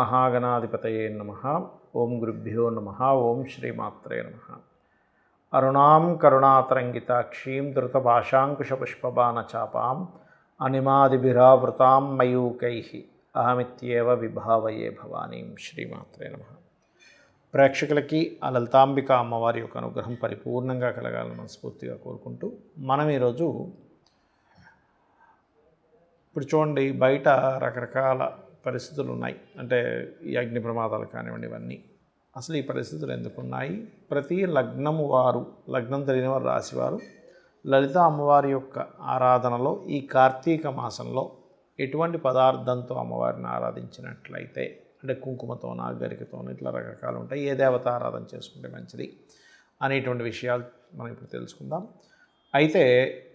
శ్రీమహాగణాధిపతయే నమః. ఓం గురుభ్యో నమః. ఓం శ్రీమాత్రే నమః. అరుణాం కరుణాతరంగితాక్షీం ధృతపాశాంకుశపుష్పబాణచాపాం అనిమాదిభిరావృతాం మయూకైః అహమిత్యేవ విభావయే భవానీం. శ్రీమాత్రే నమః. ప్రేక్షకులకి ఆ లలితాంబిక అమ్మవారి యొక్క అనుగ్రహం పరిపూర్ణంగా కలగాలని మనస్ఫూర్తిగా కోరుకుంటూ మనం ఈరోజు ఇప్పుడు చూడండి, బయట రకరకాల పరిస్థితులు ఉన్నాయి. అంటే ఈ అగ్ని ప్రమాదాలు కానివ్వండి, ఇవన్నీ అసలు ఈ పరిస్థితులు ఎందుకున్నాయి? ప్రతి లగ్నం తెలియని వారు రాశివారు లలిత అమ్మవారి యొక్క ఆరాధనలో ఈ కార్తీక మాసంలో ఎటువంటి పదార్థంతో అమ్మవారిని ఆరాధించినట్లయితే, అంటే కుంకుమతోన, గరికతోన, ఇట్లా రకరకాలు ఉంటాయి, ఏ దేవత ఆరాధన చేసుకుంటే మంచిది అనేటువంటి విషయాలు మనం ఇప్పుడు తెలుసుకుందాం. అయితే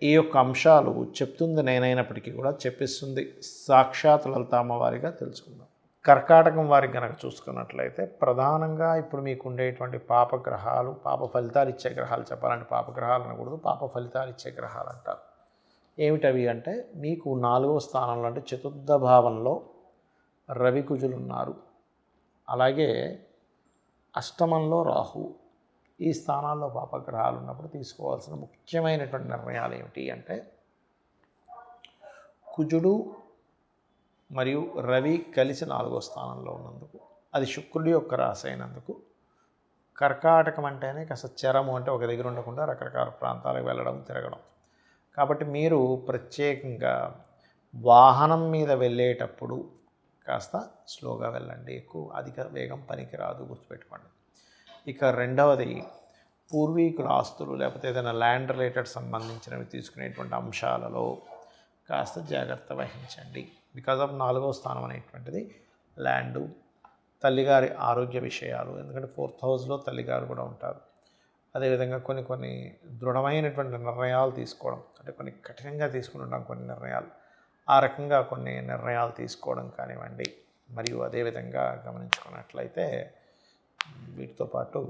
ఈ యొక్క అంశాలు చెప్తుంది నేనైనప్పటికీ కూడా చెప్పిస్తుంది సాక్షాత్ లలిత అమ్మవారిగా తెలుసుకుందాం. కర్కాటకం వారికి కనుక చూసుకున్నట్లయితే ప్రధానంగా ఇప్పుడు మీకు ఉండేటువంటి పాపగ్రహాలు, పాప ఫలితాలు ఇచ్చే గ్రహాలు, చెప్పాలంటే పాపగ్రహాలు అనకూడదు, పాప ఫలితాలు ఇచ్చే గ్రహాలు అంటారు. ఏమిటవి అంటే మీకు 4వ స్థానంలో అంటే చతుర్థ భావంలో రవి కుజులు ఉన్నారు. అలాగే అష్టమంలో రాహు. ఈ స్థానాల్లో పాపగ్రహాలు ఉన్నప్పుడు తీసుకోవాల్సిన ముఖ్యమైనటువంటి నిర్ణయాలు ఏమిటి అంటే, కుజుడు మరియు రవి కలిసి 4వ స్థానంలో ఉన్నందుకు, అది శుక్రుడి యొక్క రాశి అయినందుకు, కర్కాటకం అంటేనే కాస్త చరము, అంటే ఒక దగ్గర ఉండకుండా రకరకాల ప్రాంతాలకు వెళ్ళడం, తిరగడం. కాబట్టి మీరు ప్రత్యేకంగా వాహనం మీద వెళ్ళేటప్పుడు కాస్త స్లోగా వెళ్ళండి, ఎక్కువ అధిక వేగం పనికిరాదు, గుర్తుపెట్టుకోండి. ఇక రెండవది, పూర్వీకుల ఆస్తులు లేకపోతే ఏదైనా ల్యాండ్ రిలేటెడ్ సంబంధించినవి తీసుకునేటువంటి అంశాలలో కాస్త జాగ్రత్త వహించండి. బికాజ్ ఆఫ్ 4వ స్థానం అనేటువంటిది ల్యాండు, తల్లిగారి ఆరోగ్య విషయాలు, ఎందుకంటే 4th హౌస్లో తల్లిగారు కూడా ఉంటారు. అదేవిధంగా కొన్ని దృఢమైనటువంటి నిర్ణయాలు తీసుకోవడం, అంటే కొన్ని కఠినంగా తీసుకుని ఉంటాం కొన్ని నిర్ణయాలు, ఆ రకంగా కొన్ని నిర్ణయాలు తీసుకోవడం కానివ్వండి. మరియు అదేవిధంగా గమనించుకున్నట్లయితే వీటితో పాటు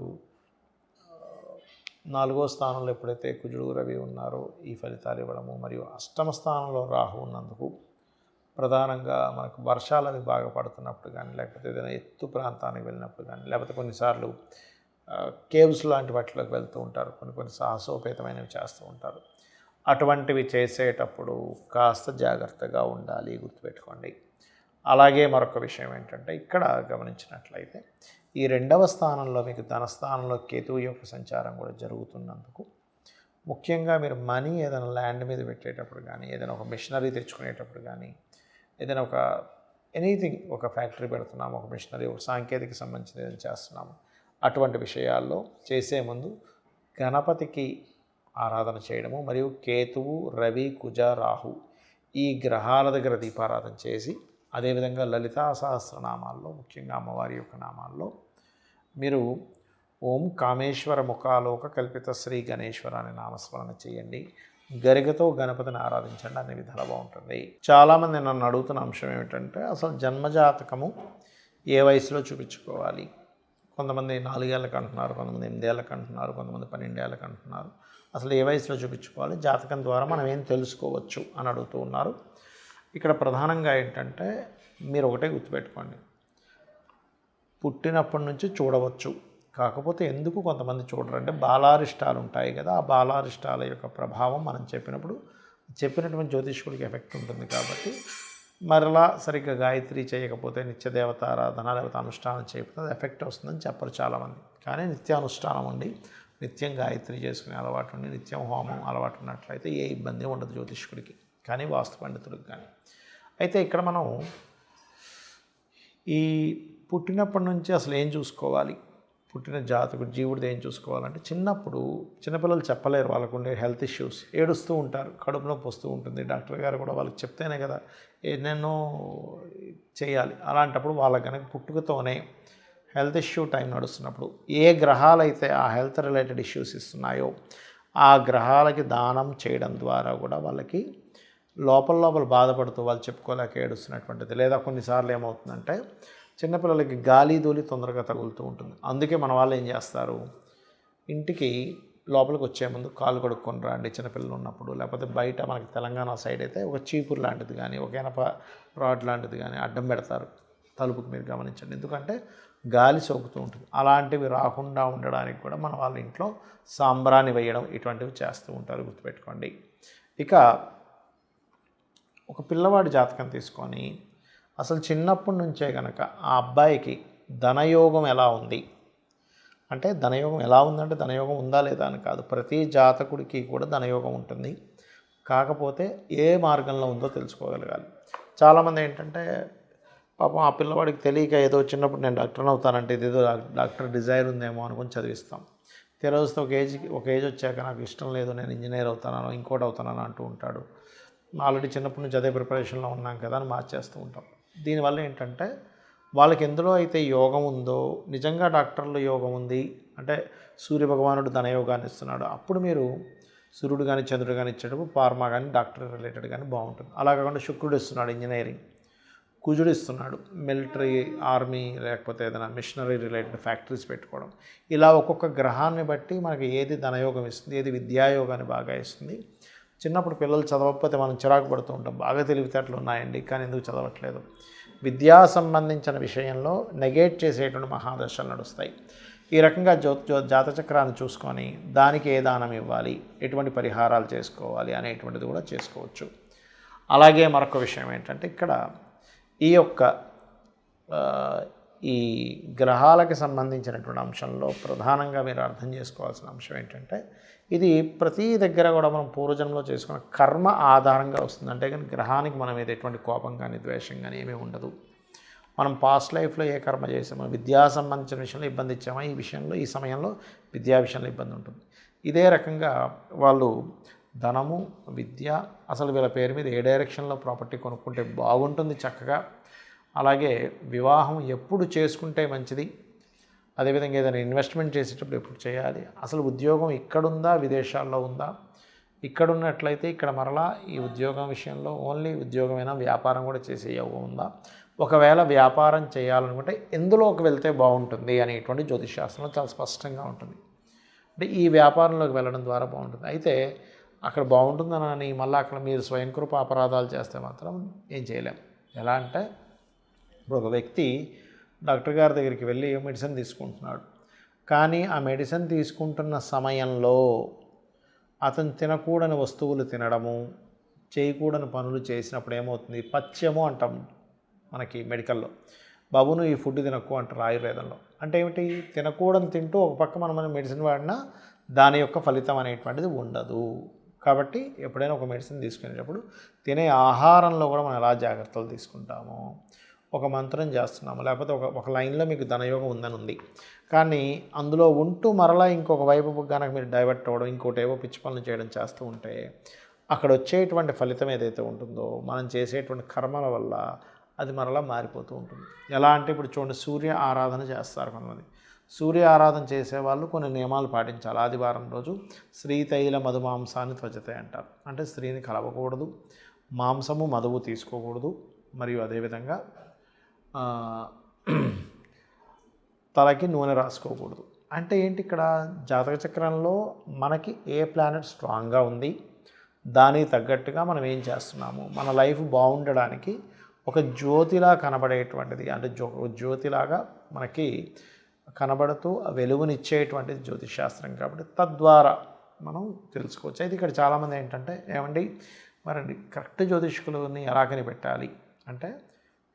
4వ స్థానంలో ఎప్పుడైతే కుజుడు రవి ఉన్నారో ఈ ఫలితాలు ఇవ్వడము, మరియు అష్టమ స్థానంలో రాహు ఉన్నందుకు ప్రధానంగా మనకు వర్షాలు అవి బాగా పడుతున్నప్పుడు కానీ, లేకపోతే ఏదైనా ఎత్తు ప్రాంతానికి వెళ్ళినప్పుడు కానీ, లేకపోతే కొన్నిసార్లు కేవ్స్ లాంటి వాటిలోకి వెళ్తూ ఉంటారు, కొన్ని సాహసోపేతమైనవి చేస్తూ ఉంటారు. అటువంటివి చేసేటప్పుడు కాస్త జాగ్రత్తగా ఉండాలి, గుర్తుపెట్టుకోండి. అలాగే మరొక విషయం ఏంటంటే, ఇక్కడ గమనించినట్లయితే ఈ 2వ స్థానంలో మీకు ధనస్థానంలో కేతువు యొక్క సంచారం కూడా జరుగుతున్నందుకు, ముఖ్యంగా మీరు మనీ ఏదైనా ల్యాండ్ మీద పెట్టేటప్పుడు కానీ, ఏదైనా ఒక మిషనరీ తెచ్చుకునేటప్పుడు కానీ, ఏదైనా ఎనీథింగ్, ఒక ఫ్యాక్టరీ పెడుతున్నాము, ఒక మిషనరీ, ఒక సాంకేతిక సంబంధించిన ఏదైనా చేస్తున్నాము, అటువంటి విషయాల్లో చేసే ముందు గణపతికి ఆరాధన చేయడము, మరియు కేతువు, రవి, కుజ, రాహు ఈ గ్రహాల దగ్గర దీపారాధన చేసి, అదేవిధంగా లలితా సహస్రనామాల్లో, ముఖ్యంగా అమ్మవారి యొక్క నామాల్లో మీరు ఓం కామేశ్వర ముఖాలోక కల్పిత శ్రీ గణేశ్వర అనే నామస్మరణ చేయండి. గరికతో గణపతిని ఆరాధించండి, అన్ని విధాలు బాగుంటుంది. చాలామంది నన్ను అడుగుతున్న అంశం ఏమిటంటే, అసలు జన్మజాతకము ఏ వయసులో చూపించుకోవాలి? కొంతమంది 4 ఏళ్ళకి అంటున్నారు, కొంతమంది 8 ఏళ్ళకి అంటున్నారు, కొంతమంది 12 ఏళ్ళకి అంటున్నారు. అసలు ఏ వయసులో చూపించుకోవాలి? జాతకం ద్వారా మనం ఏం తెలుసుకోవచ్చు అని అడుగుతూ ఉన్నారు. ఇక్కడ ప్రధానంగా ఏంటంటే, మీరు ఒకటే గుర్తుపెట్టుకోండి, పుట్టినప్పటి నుంచి చూడవచ్చు. కాకపోతే ఎందుకు కొంతమంది చూడరంటే, బాలారిష్టాలు ఉంటాయి కదా, ఆ బాలారిష్టాల యొక్క ప్రభావం మనం చెప్పినటువంటి జ్యోతిష్కుడికి ఎఫెక్ట్ ఉంటుంది. కాబట్టి మరలా సరిగ్గా గాయత్రి చేయకపోతే, నిత్యదేవత ఆరాధన లేకపోతే అనుష్ఠానం చేయకపోతే అది ఎఫెక్ట్ వస్తుందని చెప్పరు చాలామంది. కానీ నిత్యానుష్ఠానం ఉండి, నిత్యం గాయత్రి చేసుకునే అలవాటు ఉండి, నిత్యం హోమం అలవాటు ఉన్నట్లయితే ఏ ఇబ్బంది ఉండదు జ్యోతిష్కుడికి కానీ, వాస్తు పండితుడికి కానీ. అయితే ఇక్కడ మనం ఈ పుట్టినప్పటి నుంచి అసలు ఏం చూసుకోవాలి, పుట్టిన జాతకుడు జీవుడిది ఏం చూసుకోవాలంటే, చిన్నపిల్లలు చెప్పలేరు, వాళ్ళకు ఉండే హెల్త్ ఇష్యూస్, ఏడుస్తూ ఉంటారు, కడుపు నొప్పి వస్తూ ఉంటుంది, డాక్టర్ గారు కూడా వాళ్ళకి చెప్తేనే కదా ఎన్నెన్నో చేయాలి. అలాంటప్పుడు వాళ్ళకి కనుక పుట్టుకతోనే హెల్త్ ఇష్యూ టైం నడుస్తున్నప్పుడు ఏ గ్రహాలు అయితే ఆ హెల్త్ రిలేటెడ్ ఇష్యూస్ ఇస్తున్నాయో ఆ గ్రహాలకి దానం చేయడం ద్వారా కూడా వాళ్ళకి లోపల బాధపడుతూ వాళ్ళు చెప్పుకోలేక ఏడుస్తున్నటువంటిది. లేదా కొన్నిసార్లు ఏమవుతుందంటే, చిన్నపిల్లలకి గాలి ధూళి తొందరగా తగులుతూ ఉంటుంది. అందుకే మన వాళ్ళు ఏం చేస్తారు, ఇంటికి లోపలికి వచ్చే ముందు కాలు కడుక్కొని రండి చిన్నపిల్లలు ఉన్నప్పుడు. లేకపోతే బయట మనకి తెలంగాణ సైడ్ అయితే ఒక చీపురు లాంటిది కానీ, ఒక ఎనప రాడ్ లాంటిది కానీ అడ్డం పెడతారు. తలుపుకి మీరు గమనించండి. ఎందుకంటే గాలి సోకుతూ ఉంటుంది. అలాంటివి రాకుండా ఉండడానికి కూడా మన వాళ్ళ ఇంట్లో సాంబ్రాణి వేయడం ఇటువంటివి చేస్తూ ఉంటారు, గుర్తుపెట్టుకోండి. ఇక ఒక పిల్లవాడి జాతకం తీసుకొని అసలు చిన్నప్పటి నుంచే కనుక ఆ అబ్బాయికి ధనయోగం ఎలా ఉంది అంటే, ధనయోగం ఎలా ఉందంటే ధనయోగం ఉందా లేదా అని కాదు, ప్రతి జాతకుడికి కూడా ధనయోగం ఉంటుంది. కాకపోతే ఏ మార్గంలో ఉందో తెలుసుకోగలగాలి. చాలామంది ఏంటంటే పాపం ఆ పిల్లవాడికి తెలియక ఏదో చిన్నప్పుడు నేను డాక్టర్ని అవుతానంటే ఇదేదో డాక్టర్ డిజైర్ ఉందేమో అనుకుని చదివిస్తాం. తెరవస్తే ఒక ఏజ్ వచ్చాక నాకు ఇష్టం లేదు, నేను ఇంజనీర్ అవుతానో ఇంకోటి అవుతానని అంటూ ఉంటాడు. ఆల్రెడీ చిన్నప్పటి నుంచి అదే ప్రిపరేషన్లో ఉన్నాం కదా అని మార్చేస్తూ ఉంటాం. దీనివల్ల ఏంటంటే వాళ్ళకి ఎందులో అయితే యోగం ఉందో, నిజంగా డాక్టర్లో యోగం ఉంది అంటే సూర్యభగవానుడు ధనయోగాన్ని ఇస్తున్నాడు, అప్పుడు మీరు సూర్యుడు కానీ చంద్రుడు కానీ ఇచ్చేటప్పుడు ఫార్మా కానీ డాక్టర్ రిలేటెడ్ కానీ బాగుంటుంది. అలా కాకుండా శుక్రుడు ఇస్తున్నాడు ఇంజనీరింగ్, కుజుడు ఇస్తున్నాడు మిలిటరీ, ఆర్మీ, లేకపోతే ఏదైనా మిషనరీ రిలేటెడ్ ఫ్యాక్టరీస్ పెట్టుకోవడం. ఇలా ఒక్కొక్క గ్రహాన్ని బట్టి మనకి ఏది ధనయోగం ఇస్తుంది, ఏది విద్యాయోగాన్ని బాగా ఇస్తుంది. చిన్నప్పుడు పిల్లలు చదవకపోతే మనం చిరాకు పడుతూ ఉంటాం, బాగా తెలివితేటలు ఉన్నాయండి కానీ ఎందుకు చదవట్లేదు. విద్యా సంబంధించిన విషయంలో నెగేట్ చేసేటువంటి మహాదశలు నడుస్తాయి. ఈ రకంగా జాతచక్రాన్ని చూసుకొని దానికి ఏ దానం ఇవ్వాలి, ఎటువంటి పరిహారాలు చేసుకోవాలి అనేటువంటిది కూడా చేసుకోవచ్చు. అలాగే మరొక విషయం ఏంటంటే ఇక్కడ ఈ యొక్క ఈ గ్రహాలకి సంబంధించినటువంటి అంశంలో ప్రధానంగా మీరు అర్థం చేసుకోవాల్సిన అంశం ఏంటంటే, ఇది ప్రతి దగ్గర కూడా మనం పూర్వజన్మలో చేసుకున్న కర్మ ఆధారంగా వస్తుంది. అంటే కానీ గ్రహానికి మనం మీద ఎటువంటి కోపం కానీ ద్వేషం కానీ ఏమీ ఉండదు. మనం పాస్ట్ లైఫ్లో ఏ కర్మ చేసామో, విద్యా సంబంధించిన విషయంలో ఇబ్బంది ఇచ్చామో, ఈ సమయంలో విద్యా విషయంలో ఇబ్బంది ఉంటుంది. ఇదే రకంగా వాళ్ళు ధనము, విద్య, అసలు వీళ్ళ పేరు మీద ఏ డైరెక్షన్లో ప్రాపర్టీ కొనుక్కుంటే బాగుంటుంది చక్కగా, అలాగే వివాహం ఎప్పుడు చేసుకుంటే మంచిది, అదేవిధంగా ఏదైనా ఇన్వెస్ట్మెంట్ చేసేటప్పుడు ఎప్పుడు చేయాలి, అసలు ఉద్యోగం ఇక్కడుందా విదేశాల్లో ఉందా, ఇక్కడ ఉన్నట్లయితే ఇక్కడ మరలా ఈ ఉద్యోగం విషయంలో ఓన్లీ ఉద్యోగమైనా వ్యాపారం కూడా చేసే యోగం ఉందా, ఒకవేళ వ్యాపారం చేయాలనుకుంటే ఎందులోకి వెళ్తే బాగుంటుంది అనేటువంటి జ్యోతిషశాస్త్రంలో చాలా స్పష్టంగా ఉంటుంది. అంటే ఈ వ్యాపారంలోకి వెళ్ళడం ద్వారా బాగుంటుంది. అయితే అక్కడ బాగుంటుందని మళ్ళీ అక్కడ మీరు స్వయంకృప అపరాధాలు చేస్తే మాత్రం ఏం చేయలేం. ఎలా అంటే ఇప్పుడు ఒక వ్యక్తి డాక్టర్ గారి దగ్గరికి వెళ్ళి మెడిసిన్ తీసుకుంటున్నాడు, కానీ ఆ మెడిసిన్ తీసుకుంటున్న సమయంలో అతను తినకూడని వస్తువులు తినడము, చేయకూడని పనులు చేసినప్పుడు ఏమవుతుంది, పథ్యము అంటాం మనకి మెడికల్లో. బాబు నువ్వు ఈ ఫుడ్ తినకు అంటారు ఆయుర్వేదంలో. అంటే ఏమిటి, తినకూడని తింటూ ఒక పక్క మనం మెడిసిన్ వాడినా దాని యొక్క ఫలితం అనేటువంటిది ఉండదు. కాబట్టి ఎప్పుడైనా ఒక మెడిసిన్ తీసుకునేటప్పుడు తినే ఆహారంలో కూడా మనం ఎలా జాగ్రత్తలు తీసుకుంటాము, ఒక మంత్రం చేస్తున్నాము, లేకపోతే ఒక లైన్లో మీకు ధనయోగం ఉందని ఉంది, కానీ అందులో ఉంటూ మరలా ఇంకొక వైపు కనుక మీరు డైవర్ట్ అవ్వడం, ఇంకోటి ఏవో పిచ్చి పనులు చేయడం చేస్తూ ఉంటే అక్కడ వచ్చేటువంటి ఫలితం ఏదైతే ఉంటుందో మనం చేసేటువంటి కర్మల వల్ల అది మరలా మారిపోతూ ఉంటుంది. ఎలా అంటే ఇప్పుడు చూడండి, సూర్య ఆరాధన చేస్తారు కొంతమంది. సూర్య ఆరాధన చేసేవాళ్ళు కొన్ని నియమాలు పాటించాలి. ఆదివారం రోజు శ్రీతైల మధుమాంసాన్ని త్వచతే అంటారు. అంటే స్త్రీని కలవకూడదు, మాంసము మధువు తీసుకోకూడదు, మరియు అదేవిధంగా తలకి నూనె రాసుకోకూడదు. అంటే ఏంటి, ఇక్కడ జాతక చక్రంలో మనకి ఏ ప్లానెట్ స్ట్రాంగ్గా ఉంది, దానికి తగ్గట్టుగా మనం ఏం చేస్తున్నాము, మన లైఫ్ బాగుండడానికి ఒక జ్యోతిలా కనబడేటువంటిది, అంటే జ్యోతిలాగా మనకి కనబడుతూ వెలుగునిచ్చేటువంటిది జ్యోతిషశాస్త్రం. కాబట్టి తద్వారా మనం తెలుసుకోవచ్చు. అయితే ఇక్కడ చాలామంది ఏంటంటే, ఏమండి మరి కరెక్ట్ జ్యోతిష్కులని ఎలా కనిపెట్టాలి అంటే,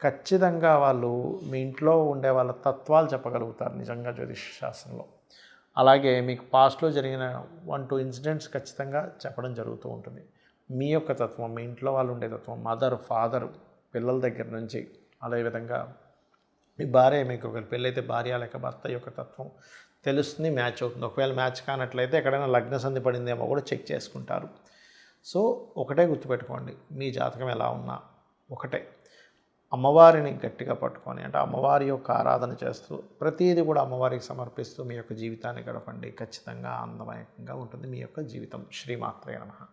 ఖచ్చితంగా వాళ్ళు మీ ఇంట్లో ఉండే వాళ్ళ తత్వాలు చెప్పగలుగుతారు నిజంగా జ్యోతిషశాస్త్రంలో. అలాగే మీకు పాస్ట్లో జరిగిన 1-2 ఇన్సిడెంట్స్ ఖచ్చితంగా చెప్పడం జరుగుతూ ఉంటుంది. మీ యొక్క తత్వం, మీ ఇంట్లో వాళ్ళు ఉండే తత్వం, మదర్, ఫాదర్, పిల్లల దగ్గర నుంచి, అదేవిధంగా మీ భార్య, మీకు ఒకవేళ పెళ్ళైతే భార్య లేక భర్త యొక్క తత్వం తెలుస్తుంది, మ్యాచ్ అవుతుంది. ఒకవేళ మ్యాచ్ కానట్లయితే ఎక్కడైనా లగ్న సంధి పడిందేమో కూడా చెక్ చేసుకుంటారు. సో ఒకటే గుర్తుపెట్టుకోండి, మీ జాతకం ఎలా ఉన్నా ఒకటే, అమ్మవారిని గట్టిగా పట్టుకొని, అంటే అమ్మవారి యొక్క ఆరాధన చేస్తూ ప్రతిదీ కూడా అమ్మవారికి సమర్పిస్తూ మీ యొక్క జీవితాన్ని గడపండి. ఖచ్చితంగా ఆనందమయంగా ఉంటుంది మీ యొక్క జీవితం. శ్రీమాత్రే నమః.